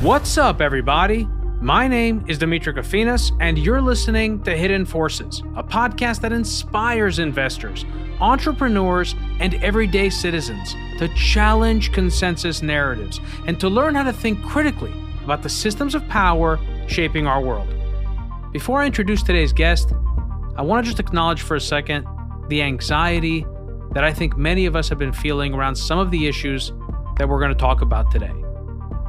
What's up, everybody? My name is Dimitri Kofinas, and you're listening to Hidden Forces, a podcast that inspires investors, entrepreneurs, and everyday citizens to challenge consensus narratives and to learn how to think critically about the systems of power shaping our world. Before I introduce today's guest, I want to just acknowledge for a second the anxiety that I think many of us have been feeling around some of the issues that we're going to talk about today.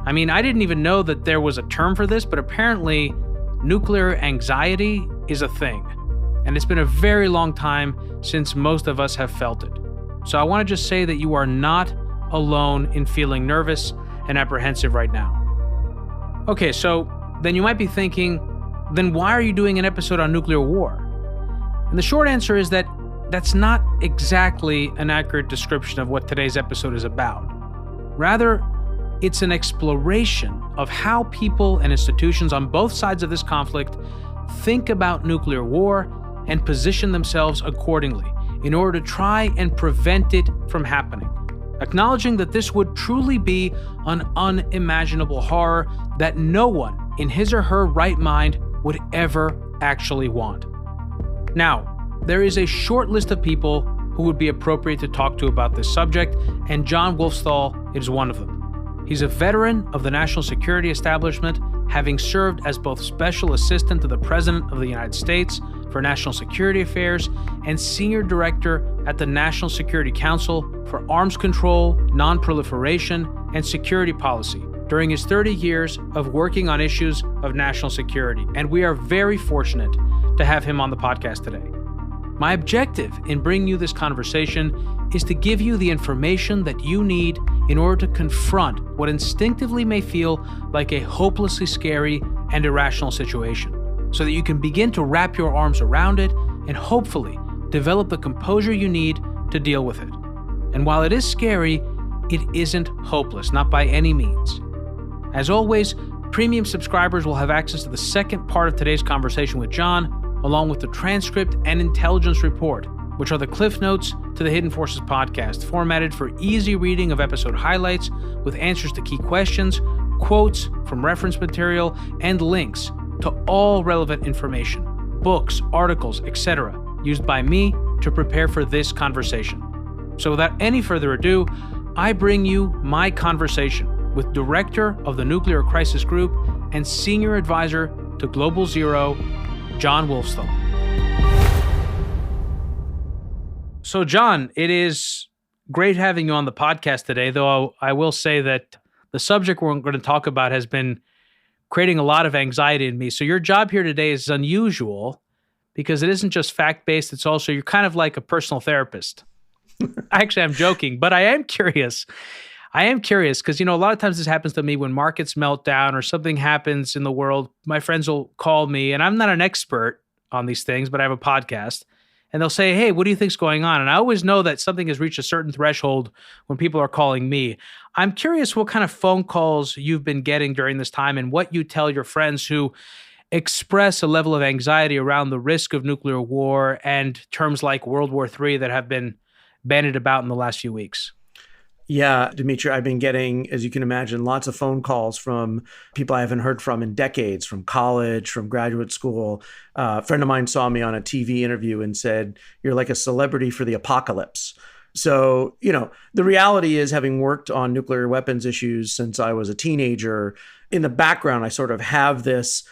I mean, I didn't even know that there was a term for this, but apparently nuclear anxiety is a thing. And it's been a very long time since most of us have felt it. So I want to just say that you are not alone in feeling nervous and apprehensive right now. Okay, so then you might be thinking, then why are you doing an episode on nuclear war? And the short answer is that that's not exactly an accurate description of what today's episode is about. Rather, it's an exploration of how people and institutions on both sides of this conflict think about nuclear war and position themselves accordingly in order to try and prevent it from happening, acknowledging that this would truly be an unimaginable horror that no one in his or her right mind would ever actually want. Now, there is a short list of people who would be appropriate to talk to about this subject, and John Wolfthal is one of them. He's a veteran of the national security establishment, having served as both Special Assistant to the President of the United States for National Security Affairs and Senior Director at the National Security Council for Arms Control, Non-Proliferation, and Security Policy during his 30 years of working on issues of national security. And we are very fortunate to have him on the podcast today. My objective in bringing you this conversation is to give you the information that you need in order to confront what instinctively may feel like a hopelessly scary and irrational situation, so that you can begin to wrap your arms around it and hopefully develop the composure you need to deal with it. And while it is scary, it isn't hopeless, not by any means. As always, premium subscribers will have access to the second part of today's conversation with John, along with the transcript and intelligence report, which are the cliff notes to the Hidden Forces podcast, formatted for easy reading of episode highlights with answers to key questions, quotes from reference material, and links to all relevant information, books, articles, etc., used by me to prepare for this conversation. So without any further ado, I bring you my conversation with Director of the Nuclear Crisis Group and Senior Advisor to Global Zero, John Wolfthal. So, John, it is great having you on the podcast today, though I will say that the subject we're going to talk about has been creating a lot of anxiety in me. So your job here today is unusual because it isn't just fact-based, it's also, you're kind of like a personal therapist. Actually, I'm joking, but I am curious because, a lot of times this happens to me when markets melt down or something happens in the world. My friends will call me, and I'm not an expert on these things, but I have a podcast. And they'll say, hey, what do you think's going on? And I always know that something has reached a certain threshold when people are calling me. I'm curious what kind of phone calls you've been getting during this time and what you tell your friends who express a level of anxiety around the risk of nuclear war and terms like World War III that have been bandied about in the last few weeks. Yeah, Dimitri, I've been getting, as you can imagine, lots of phone calls from people I haven't heard from in decades, from college, from graduate school. A friend of mine saw me on a TV interview and said, you're like a celebrity for the apocalypse. So, the reality is, having worked on nuclear weapons issues since I was a teenager, in the background, I sort of have this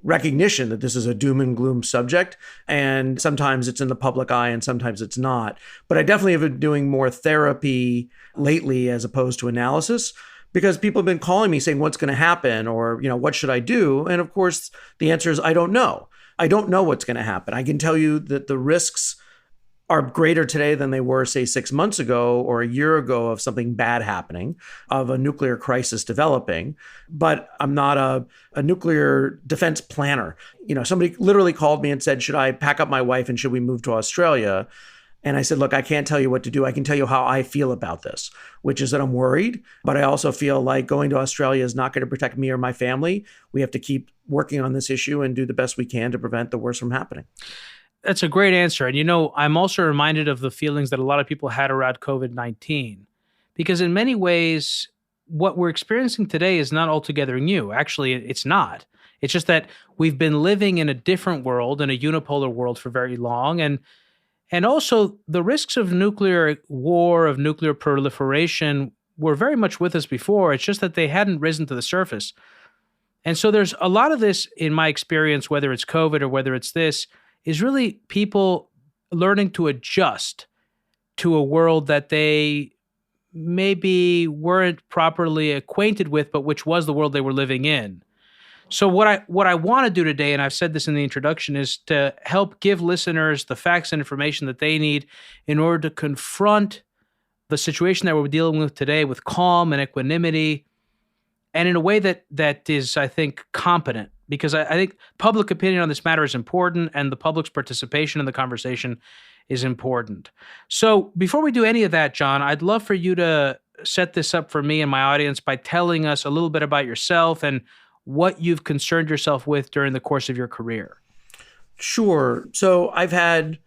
recognition that this is a doom and gloom subject. And sometimes it's in the public eye and sometimes it's not. But I definitely have been doing more therapy lately as opposed to analysis, because people have been calling me saying, what's going to happen? Or, what should I do? And of course, the answer is, I don't know. I don't know what's going to happen. I can tell you that the risks are greater today than they were, say, 6 months ago or a year ago of something bad happening, of a nuclear crisis developing. But I'm not a nuclear defense planner. Somebody literally called me and said, should I pack up my wife and should we move to Australia? And I said, look, I can't tell you what to do. I can tell you how I feel about this, which is that I'm worried, but I also feel like going to Australia is not going to protect me or my family. We have to keep working on this issue and do the best we can to prevent the worst from happening. That's a great answer. And, I'm also reminded of the feelings that a lot of people had around COVID-19, because in many ways, what we're experiencing today is not altogether new. Actually, it's not. It's just that we've been living in a different world, in a unipolar world for very long. And also the risks of nuclear war, of nuclear proliferation were very much with us before. It's just that they hadn't risen to the surface. And so there's a lot of this in my experience, whether it's COVID or whether it's this, is really people learning to adjust to a world that they maybe weren't properly acquainted with, but which was the world they were living in. So what I want to do today, and I've said this in the introduction, is to help give listeners the facts and information that they need in order to confront the situation that we're dealing with today with calm and equanimity, and in a way that is, I think, competent. Because I think public opinion on this matter is important, and the public's participation in the conversation is important. So before we do any of that, John, I'd love for you to set this up for me and my audience by telling us a little bit about yourself and what you've concerned yourself with during the course of your career. Sure. So I've had,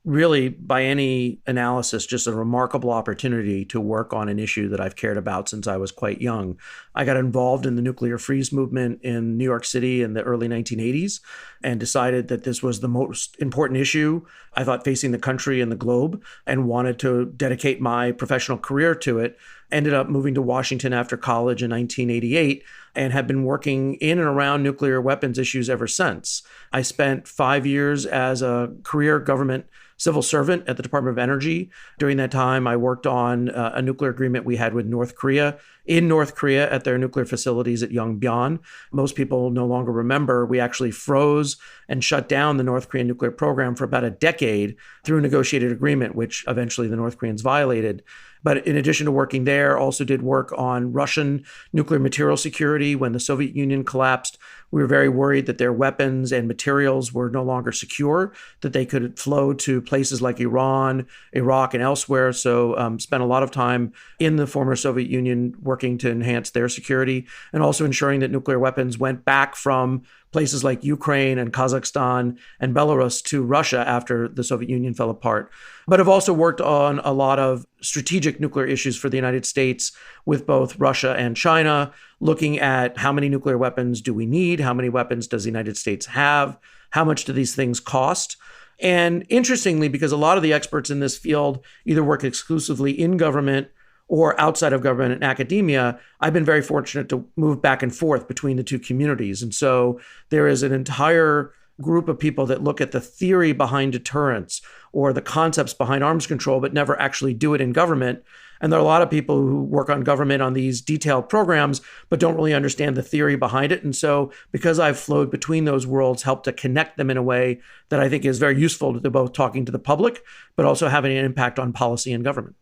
really, by any analysis, just a remarkable opportunity to work on an issue that I've cared about since I was quite young. I got involved in the nuclear freeze movement in New York City in the early 1980s and decided that this was the most important issue, I thought, facing the country and the globe, and wanted to dedicate my professional career to it. Ended up moving to Washington after college in 1988 and have been working in and around nuclear weapons issues ever since. I spent 5 years as a career government civil servant at the Department of Energy. During that time, I worked on a nuclear agreement we had with North Korea, in North Korea at their nuclear facilities at Yongbyon. Most people no longer remember we actually froze and shut down the North Korean nuclear program for about a decade through a negotiated agreement, which eventually the North Koreans violated. But in addition to working there, also did work on Russian nuclear material security. When the Soviet Union collapsed, we were very worried that their weapons and materials were no longer secure, that they could flow to places like Iran, Iraq, and elsewhere. So spent a lot of time in the former Soviet Union working to enhance their security, and also ensuring that nuclear weapons went back from places like Ukraine and Kazakhstan and Belarus to Russia after the Soviet Union fell apart. But I've also worked on a lot of strategic nuclear issues for the United States with both Russia and China, looking at how many nuclear weapons do we need? How many weapons does the United States have? How much do these things cost? And interestingly, because a lot of the experts in this field either work exclusively in government or outside of government and academia, I've been very fortunate to move back and forth between the two communities. And so there is an entire group of people that look at the theory behind deterrence or the concepts behind arms control, but never actually do it in government. And there are a lot of people who work on government on these detailed programs, but don't really understand the theory behind it. And so because I've flowed between those worlds, helped to connect them in a way that I think is very useful to both talking to the public, but also having an impact on policy and government.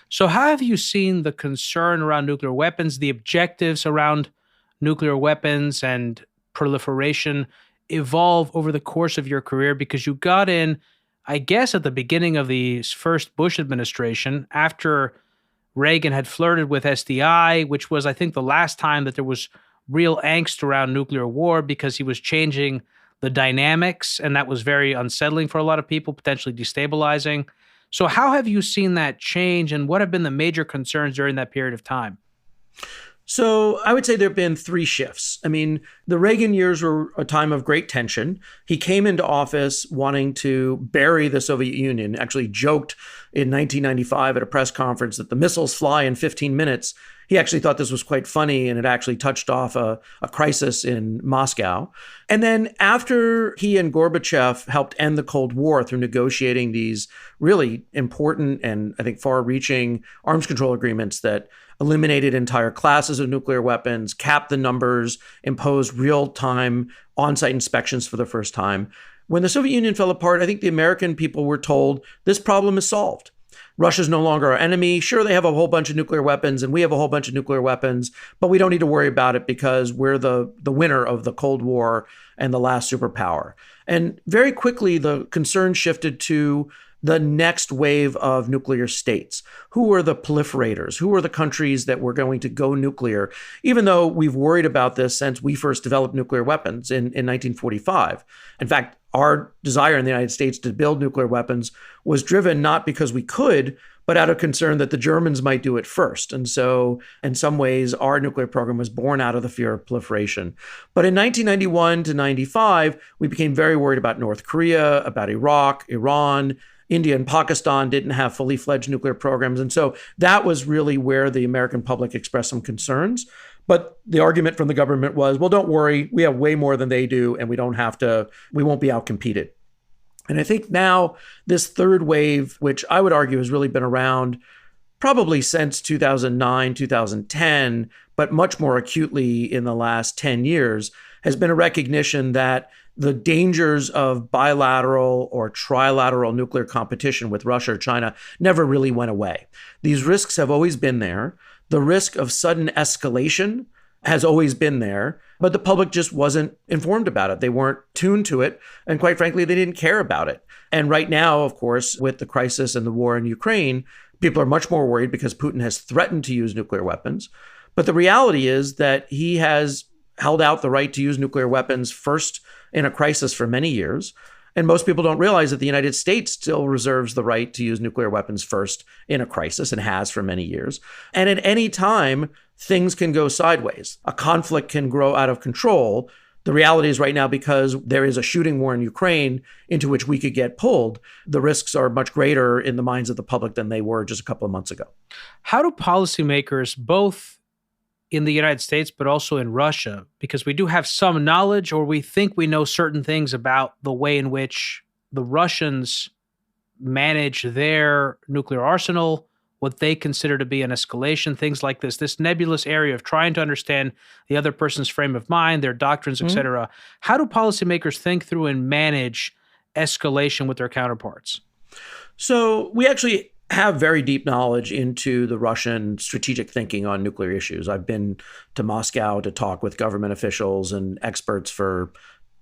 So how have you seen the concern around nuclear weapons, the objectives around nuclear weapons and proliferation evolve over the course of your career? Because you got in, I guess, at the beginning of the first Bush administration, after Reagan had flirted with SDI, which was, I think, the last time that there was real angst around nuclear war, because he was changing the dynamics, and that was very unsettling for a lot of people, potentially destabilizing. So how have you seen that change, and what have been the major concerns during that period of time? So I would say there have been three shifts. I mean, the Reagan years were a time of great tension. He came into office wanting to bury the Soviet Union, actually joked in 1995 at a press conference that the missiles fly in 15 minutes. He actually thought this was quite funny, and it actually touched off a crisis in Moscow. And then after he and Gorbachev helped end the Cold War through negotiating these really important and, I think, far-reaching arms control agreements that eliminated entire classes of nuclear weapons, capped the numbers, imposed real-time on-site inspections for the first time. When the Soviet Union fell apart, I think the American people were told this problem is solved. Russia's no longer our enemy. Sure, they have a whole bunch of nuclear weapons and we have a whole bunch of nuclear weapons, but we don't need to worry about it because we're the winner of the Cold War and the last superpower. And very quickly, the concern shifted to the next wave of nuclear states. Who were the proliferators? Who were the countries that were going to go nuclear? Even though we've worried about this since we first developed nuclear weapons in 1945. In fact, our desire in the United States to build nuclear weapons was driven not because we could, but out of concern that the Germans might do it first. And so, in some ways, our nuclear program was born out of the fear of proliferation. But in 1991 to 95, we became very worried about North Korea, about Iraq, Iran. India and Pakistan didn't have fully fledged nuclear programs. And so that was really where the American public expressed some concerns. But the argument from the government was, well, don't worry, we have way more than they do, and we won't be outcompeted. And I think now this third wave, which I would argue has really been around probably since 2009, 2010, but much more acutely in the last 10 years, has been a recognition that the dangers of bilateral or trilateral nuclear competition with Russia or China never really went away. These risks have always been there. The risk of sudden escalation has always been there, but the public just wasn't informed about it. They weren't tuned to it. And quite frankly, they didn't care about it. And right now, of course, with the crisis and the war in Ukraine, people are much more worried because Putin has threatened to use nuclear weapons. But the reality is that he has held out the right to use nuclear weapons first in a crisis for many years. And most people don't realize that the United States still reserves the right to use nuclear weapons first in a crisis and has for many years. And at any time, things can go sideways. A conflict can grow out of control. The reality is right now, because there is a shooting war in Ukraine into which we could get pulled, the risks are much greater in the minds of the public than they were just a couple of months ago. How do policymakers, both in the United States, but also in Russia, because we do have some knowledge, or we think we know certain things about the way in which the Russians manage their nuclear arsenal, what they consider to be an escalation, things like this nebulous area of trying to understand the other person's frame of mind, their doctrines, et cetera. How do policymakers think through and manage escalation with their counterparts? So we actually have very deep knowledge into the Russian strategic thinking on nuclear issues. I've been to Moscow to talk with government officials and experts for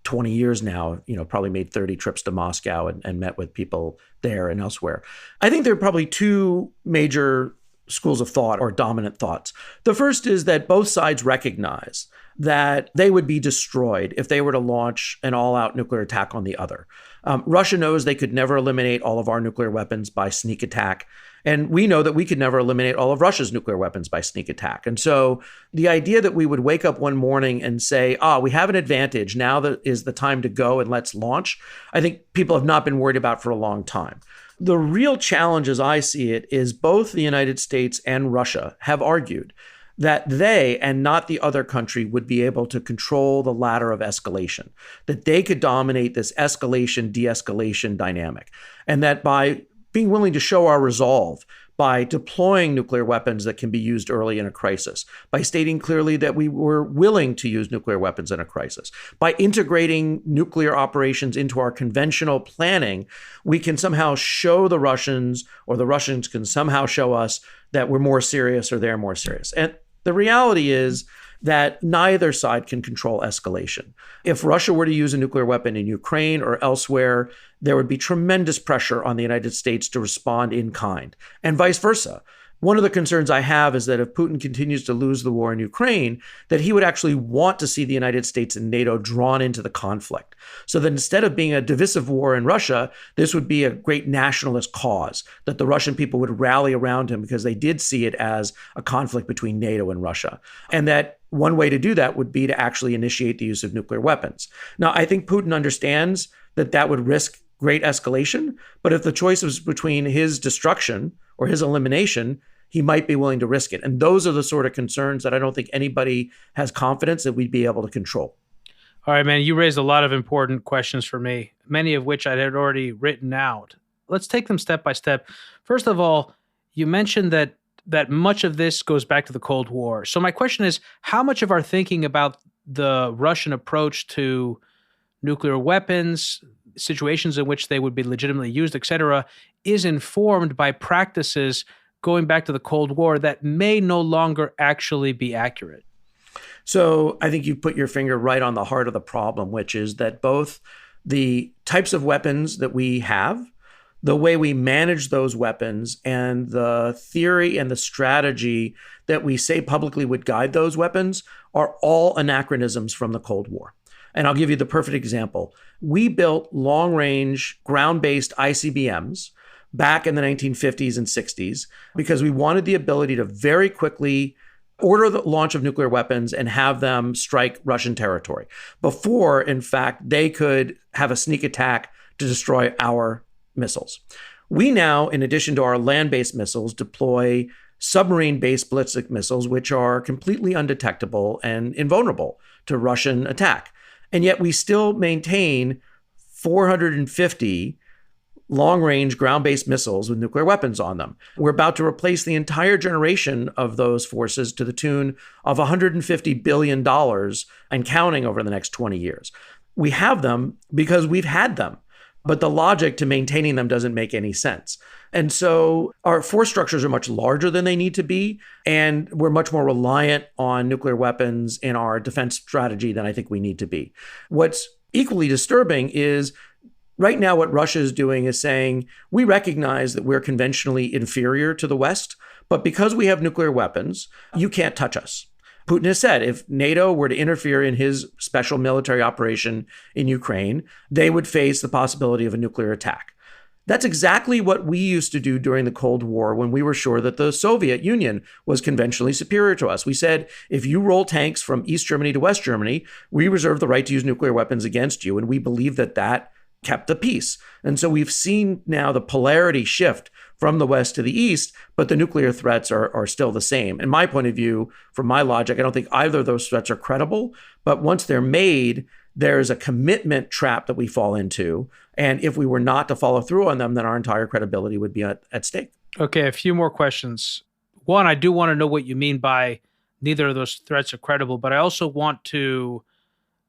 20 years now, probably made 30 trips to Moscow and met with people there and elsewhere. I think there are probably two major schools of thought or dominant thoughts. The first is that both sides recognize that they would be destroyed if they were to launch an all-out nuclear attack on the other. Russia knows they could never eliminate all of our nuclear weapons by sneak attack. And we know that we could never eliminate all of Russia's nuclear weapons by sneak attack. And so the idea that we would wake up one morning and say, we have an advantage, now that is the time to go and let's launch, I think people have not been worried about for a long time. The real challenge, as I see it, is both the United States and Russia have argued that they and not the other country would be able to control the ladder of escalation, that they could dominate this escalation, de-escalation dynamic, and that by being willing to show our resolve, by deploying nuclear weapons that can be used early in a crisis, by stating clearly that we were willing to use nuclear weapons in a crisis, by integrating nuclear operations into our conventional planning, we can somehow show the Russians, or the Russians can somehow show us that we're more serious or they're more serious. And the reality is that neither side can control escalation. If Russia were to use a nuclear weapon in Ukraine or elsewhere, there would be tremendous pressure on the United States to respond in kind, and vice versa. One of the concerns I have is that if Putin continues to lose the war in Ukraine, that he would actually want to see the United States and NATO drawn into the conflict. So that instead of being a divisive war in Russia, this would be a great nationalist cause, that the Russian people would rally around him because they did see it as a conflict between NATO and Russia. And that one way to do that would be to actually initiate the use of nuclear weapons. Now, I think Putin understands that that would risk great escalation, but if the choice was between his destruction or his elimination, he might be willing to risk it. And those are the sort of concerns that I don't think anybody has confidence that we'd be able to control. All right, man, you raised a lot of important questions for me, many of which I had already written out. Let's take them step by step. First of all, you mentioned that much of this goes back to the Cold War. So my question is, how much of our thinking about the Russian approach to nuclear weapons, situations in which they would be legitimately used, et cetera, is informed by practices going back to the Cold War that may no longer actually be accurate? So I think you put your finger right on the heart of the problem, which is that both the types of weapons that we have, the way we manage those weapons and the theory and the strategy that we say publicly would guide those weapons are all anachronisms from the Cold War. And I'll give you the perfect example. We built long-range ground-based ICBMs back in the 1950s and 60s because we wanted the ability to very quickly order the launch of nuclear weapons and have them strike Russian territory before, in fact, they could have a sneak attack to destroy our missiles. We now, in addition to our land-based missiles, deploy submarine-based ballistic missiles, which are completely undetectable and invulnerable to Russian attack. And yet we still maintain 450 long-range ground-based missiles with nuclear weapons on them. We're about to replace the entire generation of those forces to the tune of $150 billion and counting over the next 20 years. We have them because we've had them, but the logic to maintaining them doesn't make any sense. And so our force structures are much larger than they need to be, and we're much more reliant on nuclear weapons in our defense strategy than I think we need to be. What's equally disturbing is right now, what Russia is doing is saying, we recognize that we're conventionally inferior to the West, but because we have nuclear weapons, you can't touch us. Putin has said if NATO were to interfere in his special military operation in Ukraine, they would face the possibility of a nuclear attack. That's exactly what we used to do during the Cold War when we were sure that the Soviet Union was conventionally superior to us. We said, if you roll tanks from East Germany to West Germany, we reserve the right to use nuclear weapons against you. And we believe that that kept the peace. And so we've seen now the polarity shift from the West to the East, but the nuclear threats are still the same. In my point of view, from my logic, I don't think either of those threats are credible, but once they're made, there's a commitment trap that we fall into. And if we were not to follow through on them, then our entire credibility would be at stake. Okay, a few more questions. One, I do want to know what you mean by neither of those threats are credible, but I also want to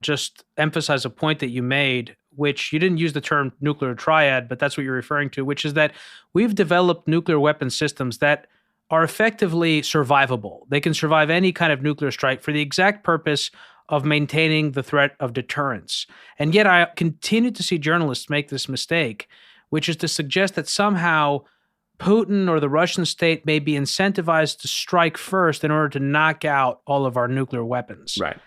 just emphasize a point that you made, which you didn't use the term nuclear triad, but that's what you're referring to, which is that we've developed nuclear weapon systems that are effectively survivable. They can survive any kind of nuclear strike for the exact purpose of maintaining the threat of deterrence. And yet I continue to see journalists make this mistake, which is to suggest that somehow Putin or the Russian state may be incentivized to strike first in order to knock out all of our nuclear weapons. Right.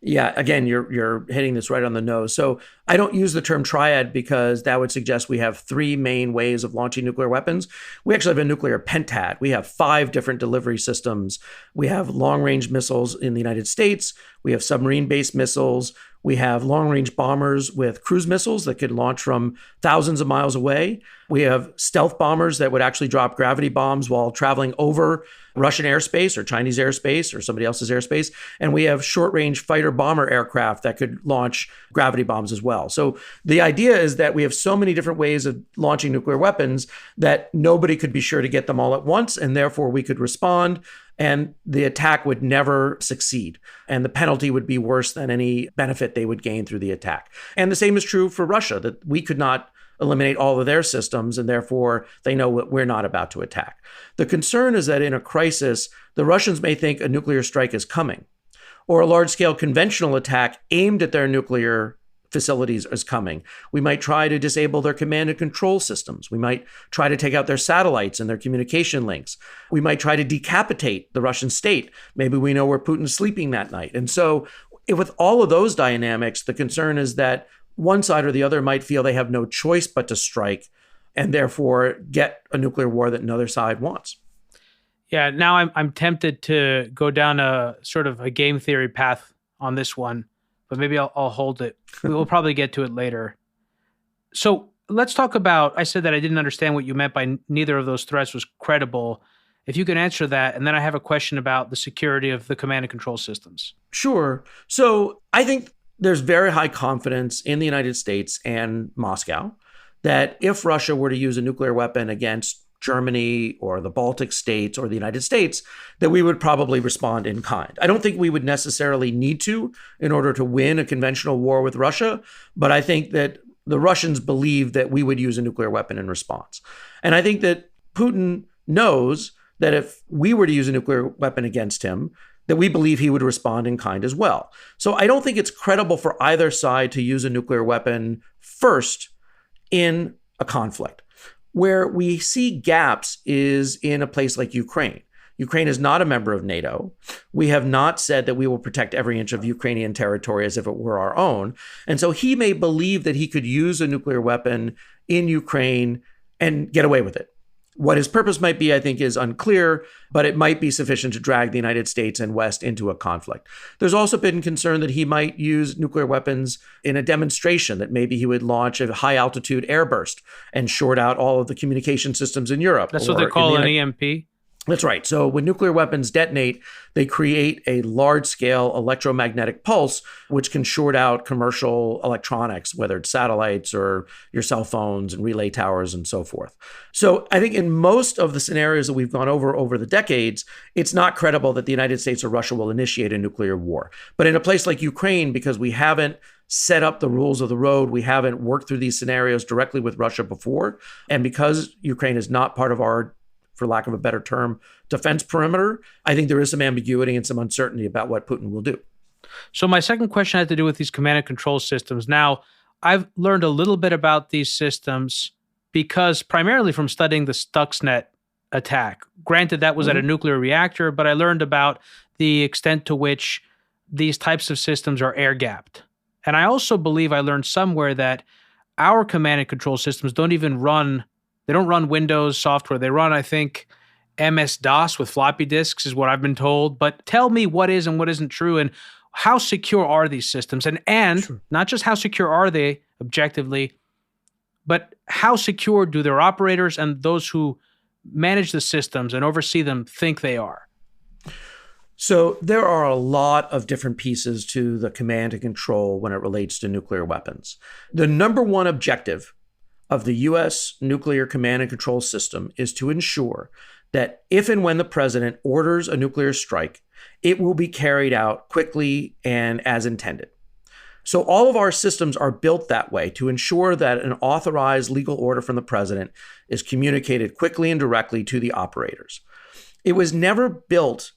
Yeah, again, you're hitting this right on the nose. So I don't use the term triad because that would suggest we have three main ways of launching nuclear weapons. We actually have a nuclear pentad. We have 5 different delivery systems. We have long-range missiles in the United States. We have submarine-based missiles. We have long-range bombers with cruise missiles that could launch from thousands of miles away. We have stealth bombers that would actually drop gravity bombs while traveling over Russian airspace or Chinese airspace or somebody else's airspace. And we have short-range fighter bomber aircraft that could launch gravity bombs as well. So the idea is that we have so many different ways of launching nuclear weapons that nobody could be sure to get them all at once, and therefore we could respond and the attack would never succeed. And the penalty would be worse than any benefit they would gain through the attack. And the same is true for Russia, that we could not eliminate all of their systems, and therefore they know what we're not about to attack. The concern is that in a crisis, the Russians may think a nuclear strike is coming, or a large-scale conventional attack aimed at their nuclear facilities is coming. We might try to disable their command and control systems. We might try to take out their satellites and their communication links. We might try to decapitate the Russian state. Maybe we know where Putin's sleeping that night. And so with all of those dynamics, the concern is that one side or the other might feel they have no choice but to strike and therefore get a nuclear war that another side wants. Yeah, now I'm tempted to go down a sort of a game theory path on this one, but maybe I'll hold it. We'll probably get to it later. So let's talk about, I said that I didn't understand what you meant by neither of those threats was credible. If you can answer that, and then I have a question about the security of the command and control systems. Sure. So I think there's very high confidence in the United States and Moscow that if Russia were to use a nuclear weapon against Germany or the Baltic states or the United States, that we would probably respond in kind. I don't think we would necessarily need to in order to win a conventional war with Russia, but I think that the Russians believe that we would use a nuclear weapon in response. And I think that Putin knows that if we were to use a nuclear weapon against him, that we believe he would respond in kind as well. So I don't think it's credible for either side to use a nuclear weapon first in a conflict. Where we see gaps is in a place like Ukraine. Ukraine is not a member of NATO. We have not said that we will protect every inch of Ukrainian territory as if it were our own. And so he may believe that he could use a nuclear weapon in Ukraine and get away with it. What his purpose might be, I think, is unclear, but it might be sufficient to drag the United States and West into a conflict. There's also been concern that he might use nuclear weapons in a demonstration, that maybe he would launch a high-altitude airburst and short out all of the communication systems in Europe. That's what they call an EMP? That's right. So when nuclear weapons detonate, they create a large-scale electromagnetic pulse, which can short out commercial electronics, whether it's satellites or your cell phones and relay towers and so forth. So I think in most of the scenarios that we've gone over the decades, it's not credible that the United States or Russia will initiate a nuclear war. But in a place like Ukraine, because we haven't set up the rules of the road, we haven't worked through these scenarios directly with Russia before, and because Ukraine is not part of our, for lack of a better term, defense perimeter, I think there is some ambiguity and some uncertainty about what Putin will do. So my second question had to do with these command and control systems. Now, I've learned a little bit about these systems because primarily from studying the Stuxnet attack. Granted, that was at a nuclear reactor, but I learned about the extent to which these types of systems are air-gapped. And I also believe I learned somewhere that our command and control systems don't run Windows software. They run, I think, MS-DOS with floppy disks is what I've been told. But tell me what is and what isn't true, and how secure are these systems? And sure, not just how secure are they objectively, but how secure do their operators and those who manage the systems and oversee them think they are? So there are a lot of different pieces to the command and control when it relates to nuclear weapons. The number one objective of the U.S. nuclear command and control system is to ensure that if and when the president orders a nuclear strike, it will be carried out quickly and as intended. So all of our systems are built that way to ensure that an authorized legal order from the president is communicated quickly and directly to the operators. It was never built,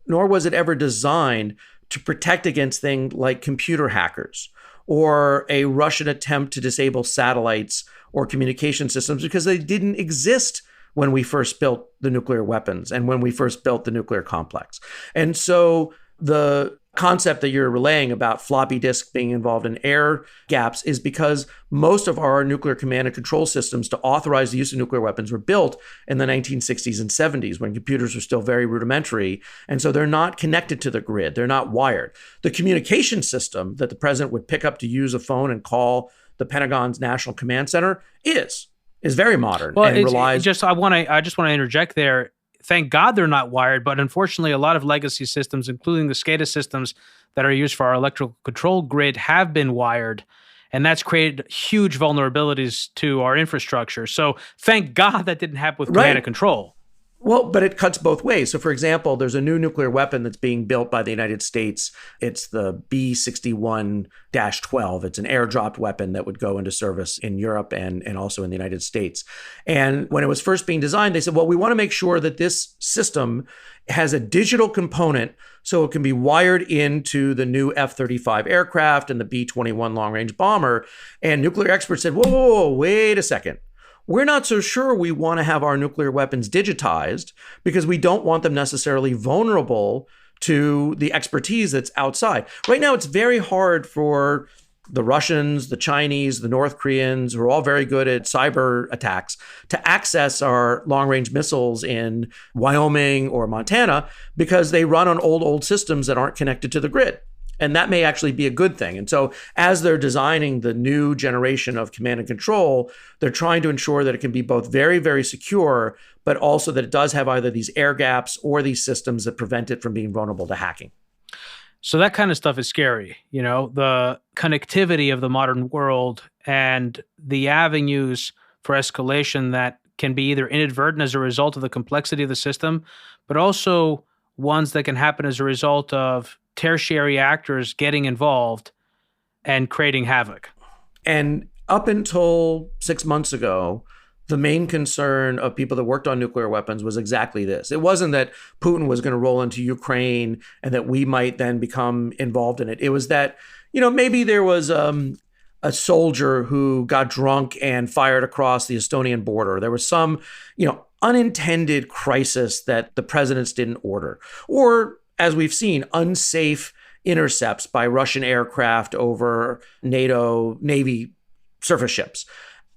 nor was it ever designed, to protect against things like computer hackers or a Russian attempt to disable satellites or communication systems, because they didn't exist when we first built the nuclear weapons and when we first built the nuclear complex. And so the concept that you're relaying about floppy disks being involved in air gaps is because most of our nuclear command and control systems to authorize the use of nuclear weapons were built in the 1960s and 70s when computers were still very rudimentary. And so they're not connected to the grid. They're not wired. The communication system that the president would pick up to use a phone and call the Pentagon's National Command Center is very modern and relies. I just want to interject there. Thank God they're not wired, but unfortunately, a lot of legacy systems, including the SCADA systems that are used for our electrical control grid, have been wired, and that's created huge vulnerabilities to our infrastructure. So thank God that didn't happen with command and control. Well, but it cuts both ways. So, for example, there's a new nuclear weapon that's being built by the United States. It's the B-61-12. It's an airdropped weapon that would go into service in Europe and also in the United States. And when it was first being designed, they said, well, we want to make sure that this system has a digital component so it can be wired into the new F-35 aircraft and the B-21 long-range bomber. And nuclear experts said, whoa, wait a second. We're not so sure we want to have our nuclear weapons digitized because we don't want them necessarily vulnerable to the expertise that's outside. Right now, it's very hard for the Russians, the Chinese, the North Koreans, who are all very good at cyber attacks, to access our long-range missiles in Wyoming or Montana because they run on old systems that aren't connected to the grid. And that may actually be a good thing. And so as they're designing the new generation of command and control, they're trying to ensure that it can be both very, very secure, but also that it does have either these air gaps or these systems that prevent it from being vulnerable to hacking. So that kind of stuff is scary, you know, the connectivity of the modern world and the avenues for escalation that can be either inadvertent as a result of the complexity of the system, but also ones that can happen as a result of tertiary actors getting involved and creating havoc. And up until 6 months ago, the main concern of people that worked on nuclear weapons was exactly this. It wasn't that Putin was going to roll into Ukraine and that we might then become involved in it. It was that, you know, maybe there was a a soldier who got drunk and fired across the Estonian border. There was some, unintended crisis that the presidents didn't order. Or, as we've seen, unsafe intercepts by Russian aircraft over NATO Navy surface ships.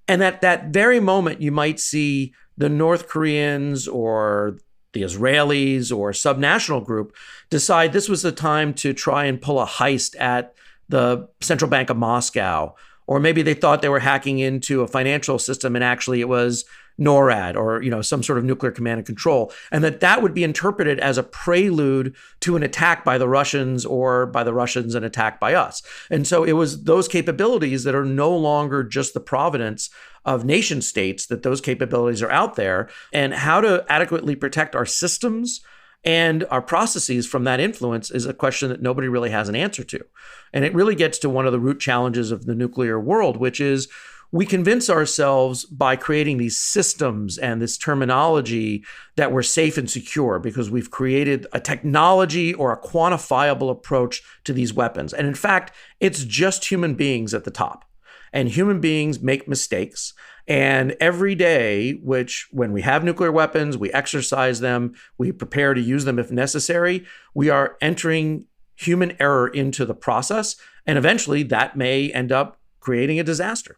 And at that very moment, you might see the North Koreans or the Israelis or subnational group decide this was the time to try and pull a heist at the Central Bank of Moscow. Or maybe they thought they were hacking into a financial system and actually it was NORAD or some sort of nuclear command and control, and that would be interpreted as a prelude to an attack by the Russians or by the Russians an attack by us. And so it was those capabilities that are no longer just the providence of nation states, that those capabilities are out there, and how to adequately protect our systems and our processes from that influence is a question that nobody really has an answer to. And it really gets to one of the root challenges of the nuclear world, which is we convince ourselves by creating these systems and this terminology that we're safe and secure because we've created a technology or a quantifiable approach to these weapons. And in fact, it's just human beings at the top. And human beings make mistakes. And every day, when we have nuclear weapons, we exercise them, we prepare to use them if necessary, we are entering human error into the process. And eventually that may end up creating a disaster.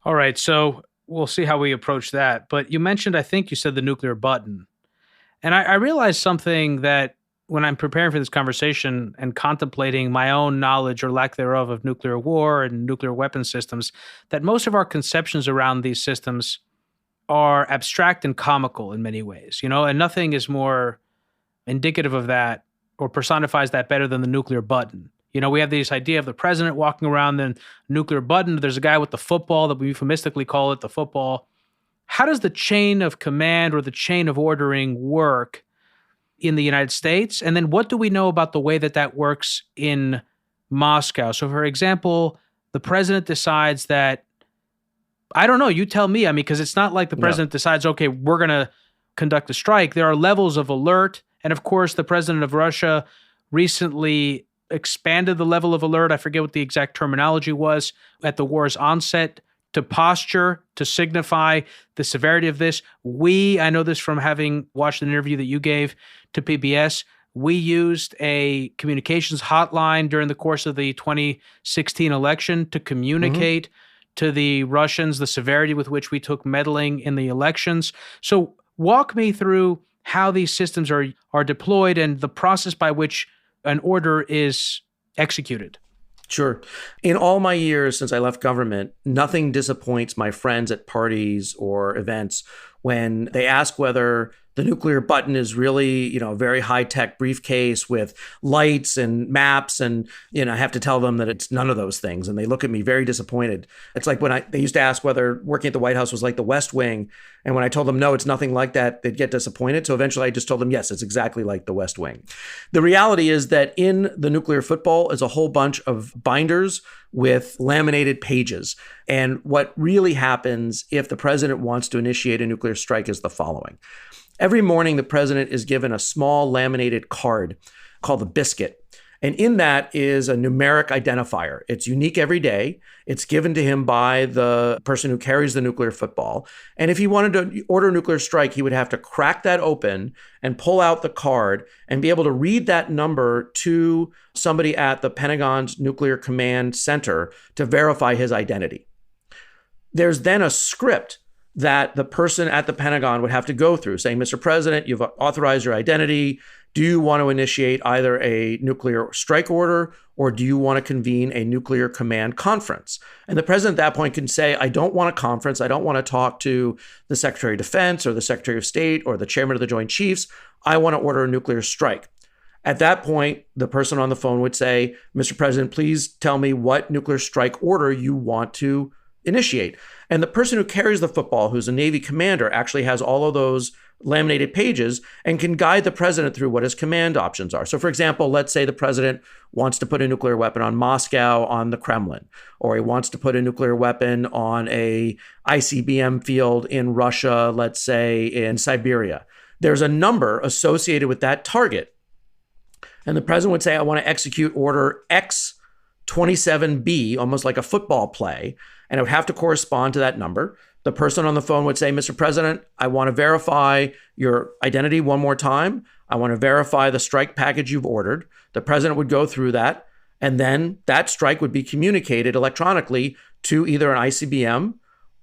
All right, so we'll see how we approach that. But you mentioned, I think you said the nuclear button. And I realized something that when I'm preparing for this conversation and contemplating my own knowledge or lack thereof of nuclear war and nuclear weapon systems, that most of our conceptions around these systems are abstract and comical in many ways, and nothing is more indicative of that or personifies that better than the nuclear button. We have this idea of the president walking around the nuclear button. There's a guy with the football that we euphemistically call it the football. How does the chain of command or the chain of ordering work in the United States? And then what do we know about the way that works in Moscow? So, for example, the president decides that, I don't know, you tell me, because it's not like the president decides, okay, we're going to conduct a strike. There are levels of alert. And of course, the president of Russia recently expanded the level of alert. I forget what the exact terminology was at the war's onset, to posture, to signify the severity of this. I know this from having watched an interview that you gave to PBS. We used a communications hotline during the course of the 2016 election to communicate to the Russians the severity with which we took meddling in the elections. So walk me through how these systems are deployed and the process by which an order is executed. Sure. In all my years since I left government, nothing disappoints my friends at parties or events when they ask whether the nuclear button is really, a very high-tech briefcase with lights and maps. And, I have to tell them that it's none of those things. And they look at me very disappointed. It's like when they used to ask whether working at the White House was like the West Wing. And when I told them, no, it's nothing like that, they'd get disappointed. So eventually I just told them, yes, it's exactly like the West Wing. The reality is that in the nuclear football is a whole bunch of binders with laminated pages. And what really happens if the president wants to initiate a nuclear strike is the following. Every morning, the president is given a small laminated card called the biscuit. And in that is a numeric identifier. It's unique every day. It's given to him by the person who carries the nuclear football. And if he wanted to order a nuclear strike, he would have to crack that open and pull out the card and be able to read that number to somebody at the Pentagon's Nuclear Command Center to verify his identity. There's then a script that the person at the Pentagon would have to go through saying, Mr. President, you've authorized your identity. Do you want to initiate either a nuclear strike order or do you want to convene a nuclear command conference? And the president at that point can say, I don't want a conference. I don't want to talk to the Secretary of Defense or the Secretary of State or the Chairman of the Joint Chiefs. I want to order a nuclear strike. At that point, the person on the phone would say, Mr. President, please tell me what nuclear strike order you want to initiate. And the person who carries the football, who's a Navy commander, actually has all of those laminated pages and can guide the president through what his command options are. So for example, let's say the president wants to put a nuclear weapon on Moscow, on the Kremlin, or he wants to put a nuclear weapon on a ICBM field in Russia, let's say in Siberia. There's a number associated with that target. And the president would say, I want to execute order X 27B, almost like a football play, and it would have to correspond to that number. The person on the phone would say, Mr. President, I want to verify your identity one more time. I want to verify the strike package you've ordered. The president would go through that, and then that strike would be communicated electronically to either an ICBM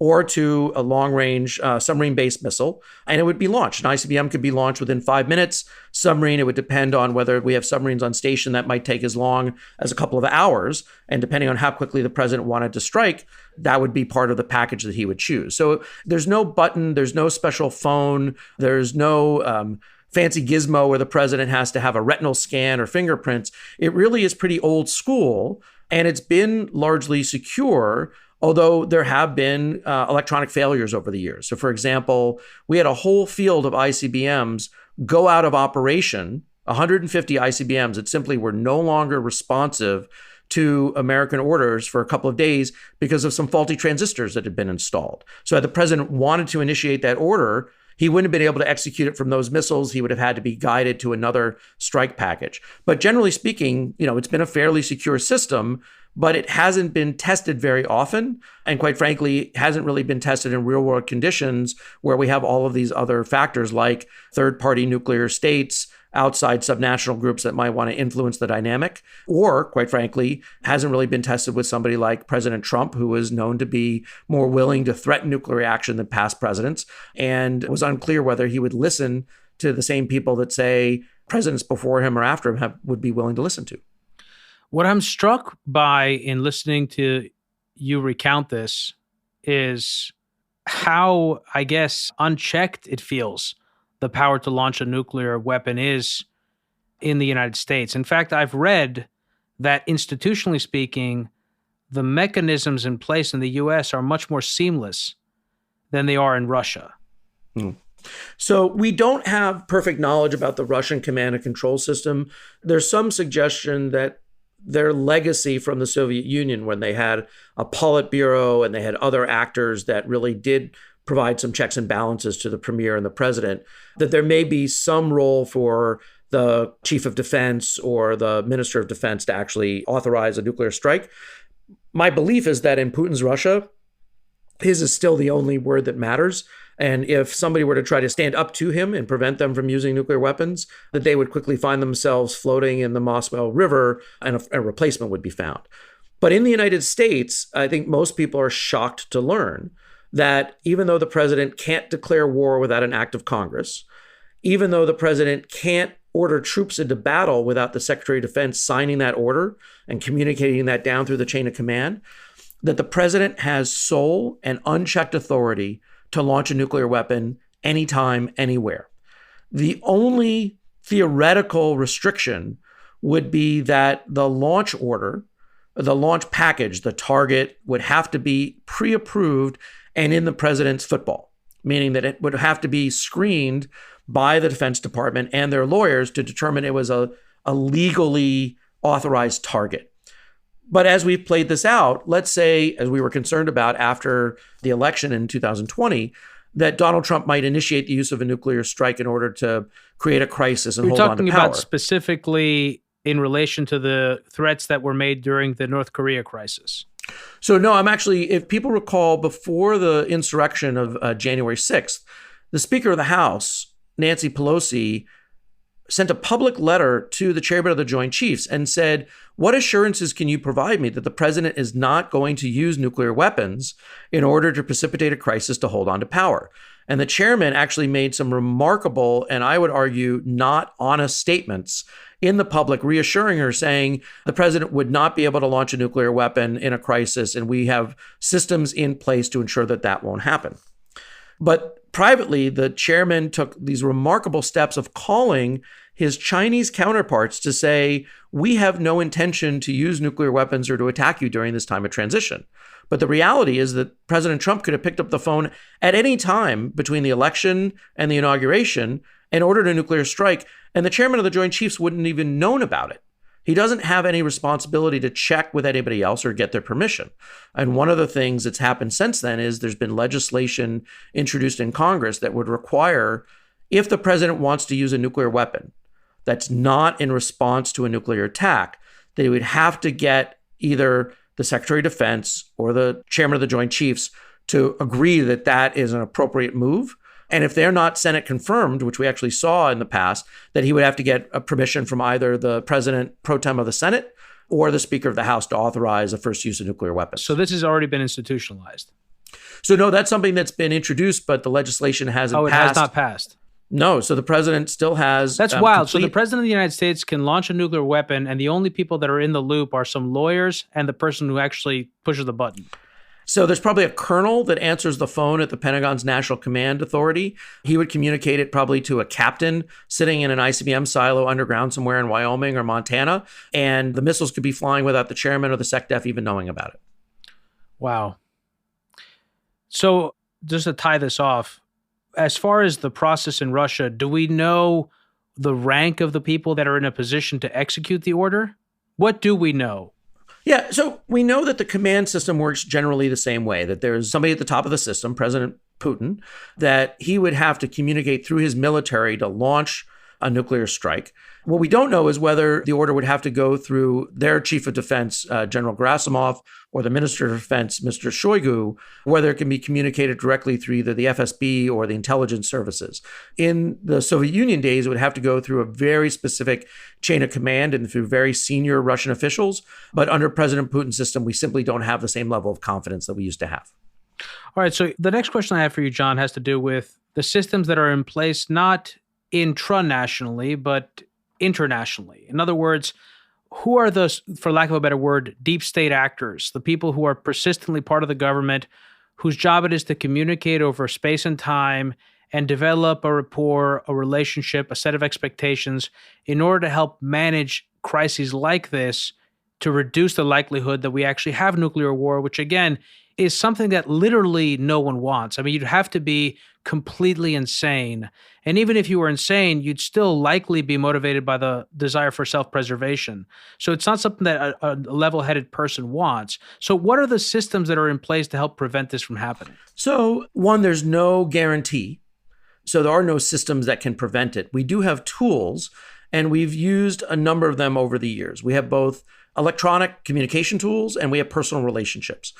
or to a long-range submarine-based missile, and it would be launched. An ICBM could be launched within 5 minutes. Submarine, it would depend on whether we have submarines on station that might take as long as a couple of hours, and depending on how quickly the president wanted to strike, that would be part of the package that he would choose. So there's no button, there's no special phone, there's no fancy gizmo where the president has to have a retinal scan or fingerprints. It really is pretty old school, and it's been largely secure, although there have been electronic failures over the years. So, for example, we had a whole field of ICBMs go out of operation, 150 ICBMs that simply were no longer responsive to American orders for a couple of days because of some faulty transistors that had been installed. So had the president wanted to initiate that order, he wouldn't have been able to execute it from those missiles. He would have had to be guided to another strike package. But generally speaking, it's been a fairly secure system, but it hasn't been tested very often. And quite frankly, hasn't really been tested in real world conditions where we have all of these other factors like third-party nuclear states, outside subnational groups that might want to influence the dynamic, or quite frankly, hasn't really been tested with somebody like President Trump, who is known to be more willing to threaten nuclear action than past presidents. And it was unclear whether he would listen to the same people that say presidents before him or after him would be willing to listen to. What I'm struck by in listening to you recount this is how, I guess, unchecked it feels the power to launch a nuclear weapon is in the United States. In fact, I've read that institutionally speaking, the mechanisms in place in the US are much more seamless than they are in Russia. So we don't have perfect knowledge about the Russian command and control system. There's some suggestion that their legacy from the Soviet Union, when they had a Politburo and they had other actors that really did provide some checks and balances to the premier and the president, that there may be some role for the chief of defense or the minister of defense to actually authorize a nuclear strike. My belief is that in Putin's Russia, his is still the only word that matters. And if somebody were to try to stand up to him and prevent them from using nuclear weapons, that they would quickly find themselves floating in the Moscow River and a replacement would be found. But in the United States, I think most people are shocked to learn that even though the president can't declare war without an act of Congress, even though the president can't order troops into battle without the Secretary of Defense signing that order and communicating that down through the chain of command, that the president has sole and unchecked authority to launch a nuclear weapon anytime, anywhere. The only theoretical restriction would be that the launch order, the launch package, the target would have to be pre-approved and in the president's football, meaning that it would have to be screened by the Defense Department and their lawyers to determine it was a legally authorized target. But as we've played this out, let's say, as we were concerned about after the election in 2020, that Donald Trump might initiate the use of a nuclear strike in order to create a crisis and hold on to power. You're talking about specifically in relation to the threats that were made during the North Korea crisis. So no, I'm actually, if people recall, before the insurrection of January 6th, the Speaker of the House, Nancy Pelosi, sent a public letter to the chairman of the Joint Chiefs and said, what assurances can you provide me that the president is not going to use nuclear weapons in order to precipitate a crisis to hold on to power? And the chairman actually made some remarkable, and I would argue, not honest statements in the public, reassuring her, saying the president would not be able to launch a nuclear weapon in a crisis, and we have systems in place to ensure that that won't happen. But privately, the chairman took these remarkable steps of calling his Chinese counterparts to say, we have no intention to use nuclear weapons or to attack you during this time of transition. But the reality is that President Trump could have picked up the phone at any time between the election and the inauguration and ordered a nuclear strike, and the chairman of the Joint Chiefs wouldn't even known about it. He doesn't have any responsibility to check with anybody else or get their permission. And one of the things that's happened since then is there's been legislation introduced in Congress that would require, if the president wants to use a nuclear weapon that's not in response to a nuclear attack, that he would have to get either the Secretary of Defense or the Chairman of the Joint Chiefs to agree that that is an appropriate move. And if they're not Senate confirmed, which we actually saw in the past, that he would have to get a permission from either the President pro tem of the Senate or the Speaker of the House to authorize the first use of nuclear weapons. So this has already been institutionalized. So no, that's something that's been introduced, but the legislation hasn't passed. Oh, it has not passed. No, so the president still has... That's wild. So the president of the United States can launch a nuclear weapon, and the only people that are in the loop are some lawyers and the person who actually pushes the button. So there's probably a colonel that answers the phone at the Pentagon's National Command Authority. He would communicate it probably to a captain sitting in an ICBM silo underground somewhere in Wyoming or Montana, and the missiles could be flying without the chairman or the SecDef even knowing about it. Wow. So just to tie this off, as far as the process in Russia, do we know the rank of the people that are in a position to execute the order? What do we know? Yeah, so we know that the command system works generally the same way, that there's somebody at the top of the system, President Putin, that he would have to communicate through his military to launch a nuclear strike. What we don't know is whether the order would have to go through their chief of defense, General Gerasimov, or the Minister of Defense, Mr. Shoigu, whether it can be communicated directly through either the FSB or the intelligence services. In the Soviet Union days, it would have to go through a very specific chain of command and through very senior Russian officials. But under President Putin's system, we simply don't have the same level of confidence that we used to have. All right. So the next question I have for you, John, has to do with the systems that are in place, not intranationally, but internationally. In other words, who are the, for lack of a better word, deep state actors, the people who are persistently part of the government, whose job it is to communicate over space and time and develop a rapport, a relationship, a set of expectations in order to help manage crises like this to reduce the likelihood that we actually have nuclear war, which again is something that literally no one wants. I mean, you'd have to be completely insane. And even if you were insane, you'd still likely be motivated by the desire for self-preservation. So it's not something that a level-headed person wants. So what are the systems that are in place to help prevent this from happening? So one, there's no guarantee. So there are no systems that can prevent it. We do have tools, and we've used a number of them over the years. We have both electronic communication tools and we have personal relationships.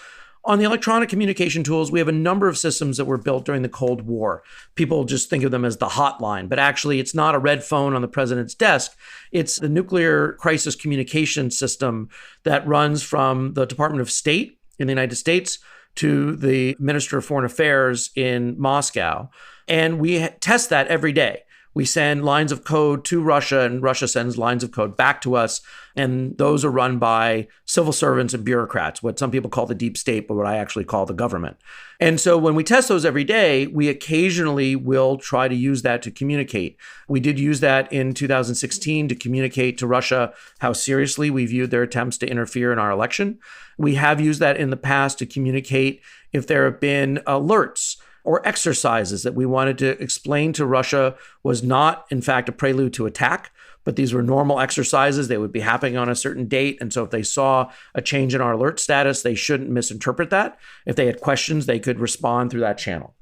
On the electronic communication tools, we have a number of systems that were built during the Cold War. People just think of them as the hotline, but actually it's not a red phone on the president's desk. It's the nuclear crisis communication system that runs from the Department of State in the United States to the Minister of Foreign Affairs in Moscow. And we test that every day. We send lines of code to Russia, and Russia sends lines of code back to us. And those are run by civil servants and bureaucrats, what some people call the deep state, but what I actually call the government. And so when we test those every day, we occasionally will try to use that to communicate. We did use that in 2016 to communicate to Russia how seriously we viewed their attempts to interfere in our election. We have used that in the past to communicate if there have been alerts or exercises that we wanted to explain to Russia was not, in fact, a prelude to attack, but these were normal exercises. They would be happening on a certain date. And so if they saw a change in our alert status, they shouldn't misinterpret that. If they had questions, they could respond through that channel.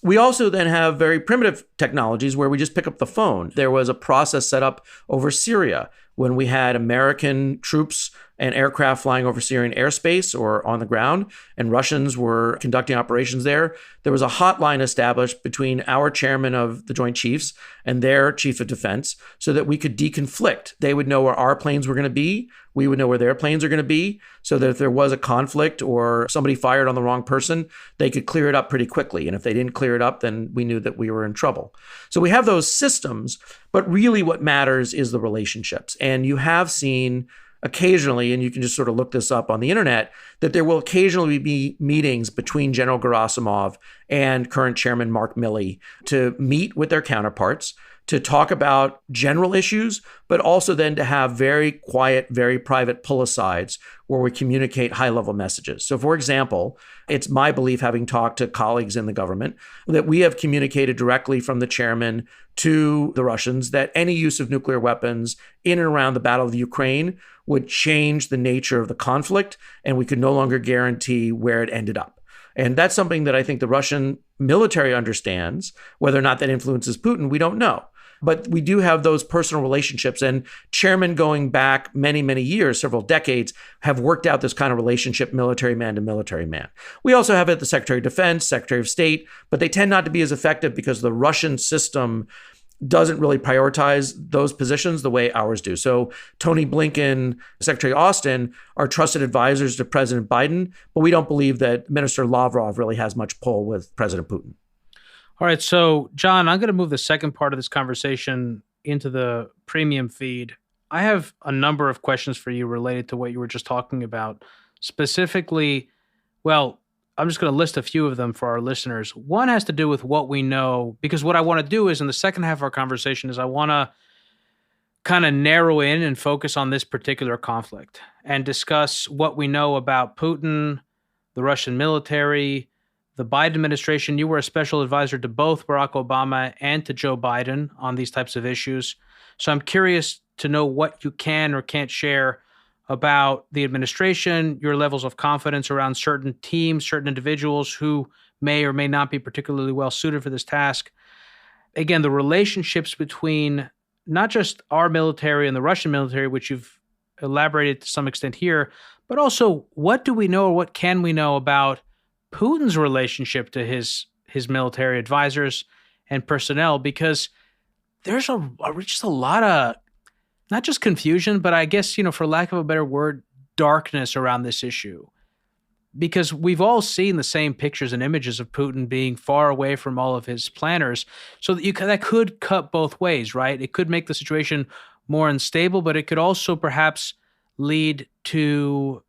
We also then have very primitive technologies where we just pick up the phone. There was a process set up over Syria when we had American troops and aircraft flying over Syrian airspace or on the ground, and Russians were conducting operations there. There was a hotline established between our chairman of the Joint Chiefs and their chief of defense so that we could deconflict. They would know where our planes were going to be. We would know where their planes are going to be, so that if there was a conflict or somebody fired on the wrong person, they could clear it up pretty quickly. And if they didn't clear it up, then we knew that we were in trouble. So we have those systems, but really what matters is the relationships. And you have seen occasionally, and you can just sort of look this up on the internet, that there will occasionally be meetings between General Gerasimov and current chairman Mark Milley to meet with their counterparts, to talk about general issues, but also then to have very quiet, very private pull-asides where we communicate high-level messages. So for example, it's my belief, having talked to colleagues in the government, that we have communicated directly from the chairman to the Russians that any use of nuclear weapons in and around the Battle of Ukraine would change the nature of the conflict, and we could no longer guarantee where it ended up. And that's something that I think the Russian military understands. Whether or not that influences Putin, we don't know. But we do have those personal relationships, and chairmen going back many, many years, several decades, have worked out this kind of relationship, military man to military man. We also have it at the Secretary of Defense, Secretary of State, but they tend not to be as effective because the Russian system doesn't really prioritize those positions the way ours do. So Tony Blinken, Secretary Austin are trusted advisors to President Biden, but we don't believe that Minister Lavrov really has much pull with President Putin. All right. So, John, I'm going to move the second part of this conversation into the premium feed. I have a number of questions for you related to what you were just talking about. Specifically, well, I'm just going to list a few of them for our listeners. One has to do with what we know, because what I want to do is in the second half of our conversation is I want to kind of narrow in and focus on this particular conflict and discuss what we know about Putin, the Russian military, the Biden administration. You were a special advisor to both Barack Obama and to Joe Biden on these types of issues. So I'm curious to know what you can or can't share about the administration, your levels of confidence around certain teams, certain individuals who may or may not be particularly well suited for this task. Again, the relationships between not just our military and the Russian military, which you've elaborated to some extent here, but also what do we know or what can we know about Putin's relationship to his military advisors and personnel? Because there's just a lot of not just confusion, but I guess, for lack of a better word, darkness around this issue. Because we've all seen the same pictures and images of Putin being far away from all of his planners. So that could cut both ways, right? It could make the situation more unstable, but it could also perhaps lead to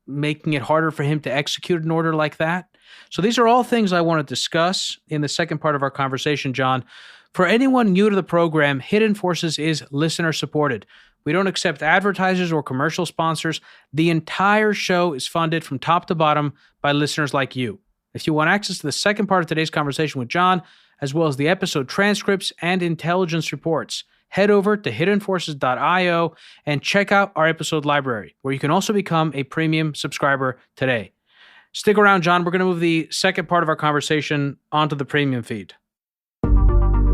making it harder for him to execute an order like that. So these are all things I want to discuss in the second part of our conversation, John. For anyone new to the program, Hidden Forces is listener supported. We don't accept advertisers or commercial sponsors. The entire show is funded from top to bottom by listeners like you. If you want access to the second part of today's conversation with John, as well as the episode transcripts and intelligence reports, head over to hiddenforces.io and check out our episode library, where you can also become a premium subscriber today. Stick around, John. We're going to move the second part of our conversation onto the premium feed.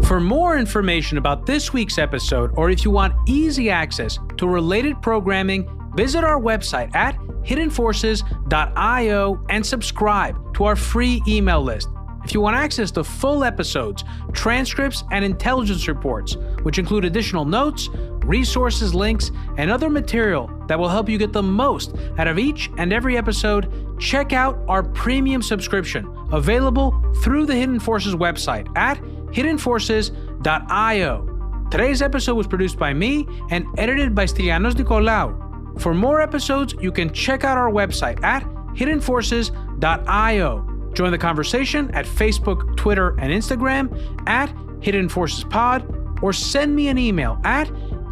For more information about this week's episode, or if you want easy access to related programming, visit our website at hiddenforces.io and subscribe to our free email list. If you want access to full episodes, transcripts, and intelligence reports, which include additional notes, resources, links, and other material that will help you get the most out of each and every episode, check out our premium subscription, available through the Hidden Forces website at hiddenforces.io. Today's episode was produced by me and edited by Stylianos Nicolaou. For more episodes, you can check out our website at hiddenforces.io. Join the conversation at Facebook, Twitter, and Instagram at Hidden Forces Pod, or send me an email at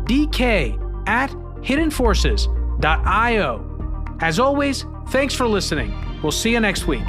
dk@hiddenforces.io. As always, thanks for listening. We'll see you next week.